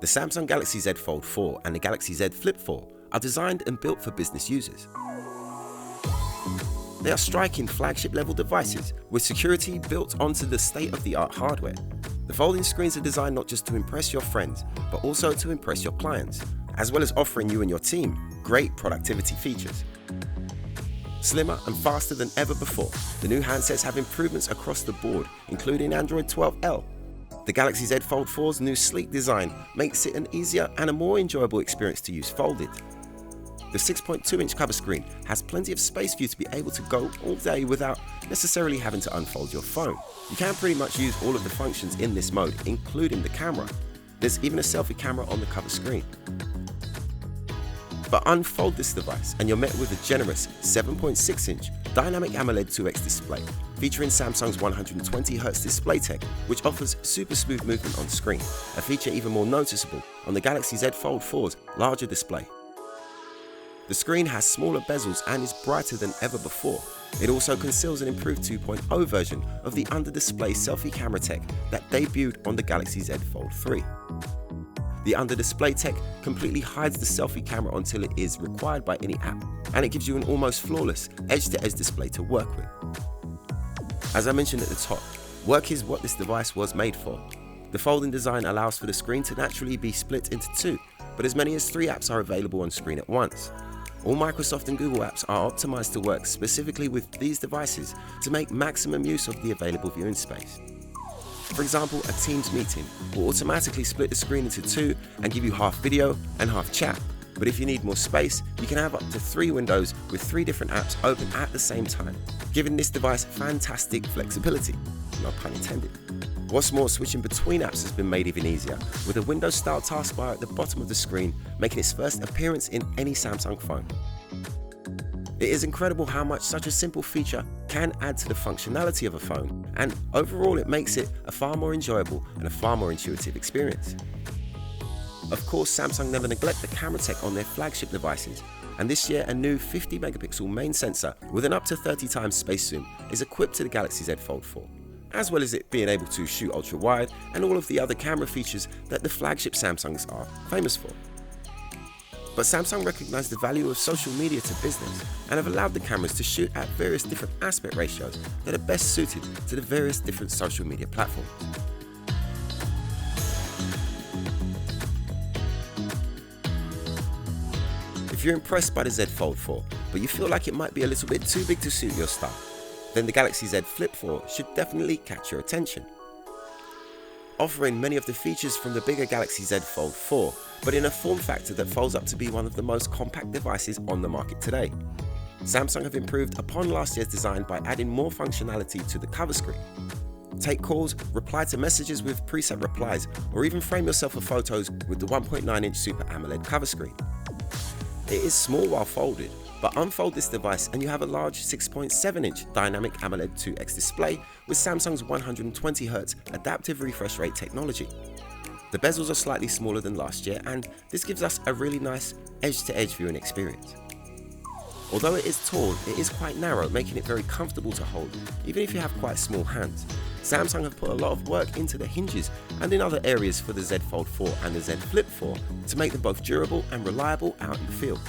The Samsung Galaxy Z Fold 4 and the Galaxy Z Flip 4 are designed and built for business users. They are striking flagship level devices with security built onto the state-of-the-art hardware. The folding screens are designed not just to impress your friends, but also to impress your clients, as well as offering you and your team great productivity features. Slimmer and faster than ever before, the new handsets have improvements across the board, including Android 12L. The Galaxy Z Fold 4's new sleek design makes it an easier and a more enjoyable experience to use folded. The 6.2-inch cover screen has plenty of space for you to be able to go all day without necessarily having to unfold your phone. You can pretty much use all of the functions in this mode, including the camera. There's even a selfie camera on the cover screen. But unfold this device and you're met with a generous 7.6-inch dynamic AMOLED 2X display featuring Samsung's 120Hz display tech, which offers super smooth movement on screen, a feature even more noticeable on the Galaxy Z Fold 4's larger display. The screen has smaller bezels and is brighter than ever before. It also conceals an improved 2.0 version of the under-display selfie camera tech that debuted on the Galaxy Z Fold 3. The under-display tech completely hides the selfie camera until it is required by any app, and it gives you an almost flawless edge-to-edge display to work with. As I mentioned at the top, work is what this device was made for. The folding design allows for the screen to naturally be split into two, but as many as 3 apps are available on screen at once. All Microsoft and Google apps are optimized to work specifically with these devices to make maximum use of the available viewing space. For example, a Teams meeting will automatically split the screen into 2 and give you half video and half chat. But if you need more space, you can have up to 3 windows with 3 different apps open at the same time, giving this device fantastic flexibility, no pun intended. What's more, switching between apps has been made even easier, with a Windows-style taskbar at the bottom of the screen making its first appearance in any Samsung phone. It is incredible how much such a simple feature can add to the functionality of a phone, and overall it makes it a far more enjoyable and a far more intuitive experience. Of course, Samsung never neglect the camera tech on their flagship devices, and this year a new 50-megapixel main sensor with an up to 30 times space zoom is equipped to the Galaxy Z Fold 4, as well as it being able to shoot ultra-wide and all of the other camera features that the flagship Samsungs are famous for. But Samsung recognized the value of social media to business and have allowed the cameras to shoot at various different aspect ratios that are best suited to the various different social media platforms. If you're impressed by the Z Fold 4, but you feel like it might be a little bit too big to suit your style, then the Galaxy Z Flip 4 should definitely catch your attention. Offering many of the features from the bigger Galaxy Z Fold 4, but in a form factor that folds up to be one of the most compact devices on the market today. Samsung have improved upon last year's design by adding more functionality to the cover screen. Take calls, reply to messages with preset replies, or even frame yourself for photos with the 1.9-inch Super AMOLED cover screen. It is small while folded, but unfold this device and you have a large 6.7-inch dynamic AMOLED 2X display with Samsung's 120Hz adaptive refresh rate technology. The bezels are slightly smaller than last year, and this gives us a really nice edge-to-edge viewing experience. Although it is tall, it is quite narrow, making it very comfortable to hold, even if you have quite small hands. Samsung have put a lot of work into the hinges and in other areas for the Z Fold 4 and the Z Flip 4 to make them both durable and reliable out in the field.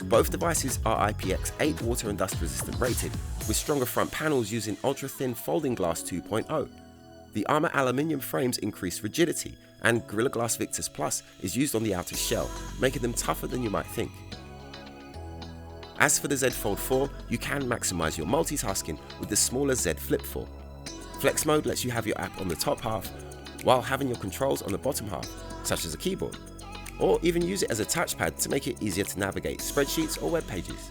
Both devices are IPX8 water and dust resistant rated, with stronger front panels using ultra-thin folding glass 2.0. The Armor aluminium frames increase rigidity, and Gorilla Glass Victus Plus is used on the outer shell, making them tougher than you might think. As for the Z Fold 4, you can maximize your multitasking with the smaller Z Flip 4. Flex mode lets you have your app on the top half, while having your controls on the bottom half, such as a keyboard, or even use it as a touchpad to make it easier to navigate spreadsheets or web pages.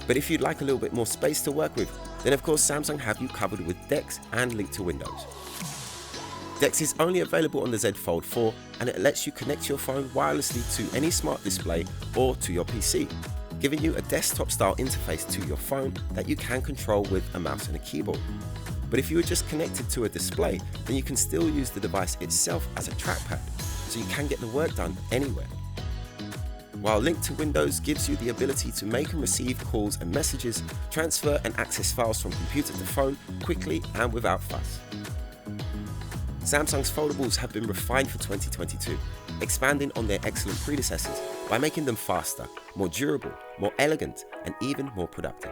But if you'd like a little bit more space to work with, then of course Samsung have you covered with DeX and Link to Windows. DeX is only available on the Z Fold 4, and it lets you connect your phone wirelessly to any smart display or to your PC, giving you a desktop-style interface to your phone that you can control with a mouse and a keyboard. But if you are just connected to a display, then you can still use the device itself as a trackpad, so you can get the work done anywhere. While Link to Windows gives you the ability to make and receive calls and messages, transfer and access files from computer to phone quickly and without fuss. Samsung's foldables have been refined for 2022, expanding on their excellent predecessors by making them faster, more durable, more elegant, and even more productive.